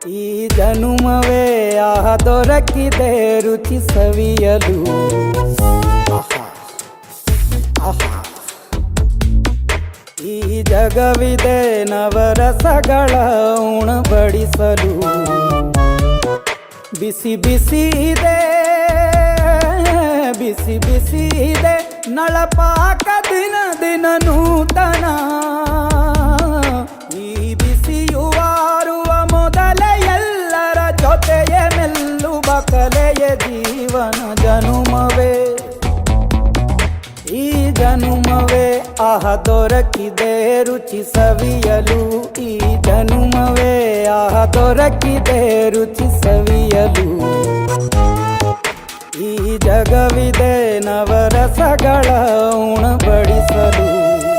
ಈ ಜನುಮವೇ ದೊರಕಿದೆ ರುಚಿ ಸವಿಯಲು. ಆಹಾ, ಆಹಾ. ಈ ಜಗವಿದೆ ನವರಸಗಳ ಉಣಬಡಿಸಲು. ಬಿಸಿ ಬಿಸಿ ಇದೆ, ಬಿಸಿ ಬಿಸಿ ಇದೆ ನಳಪಾಕ ದಿನ ದಿನ ನೂತನ. ಈ ಬಿಸಿಯುವಾರುವ ಮೊದಲೇ ಎಲ್ಲರ ಜೊತೆಯೇ ಮೆಲ್ಲುವ ಕಲೆಯ ಜೀವನ ಜನುಮವೇ. ಈ ಜನುಮವೇ ದೊರಕಿದೆ ರುಚಿ ಸವಿಯಲು. ಈ ಜನುಮವೇ ದೊರಕಿದೆ ರುಚಿ ಸವಿಯಲು. ಈ ಜಗವಿದೆ ನವರಸಗಳ ಉಣಬಡಿಸಲು.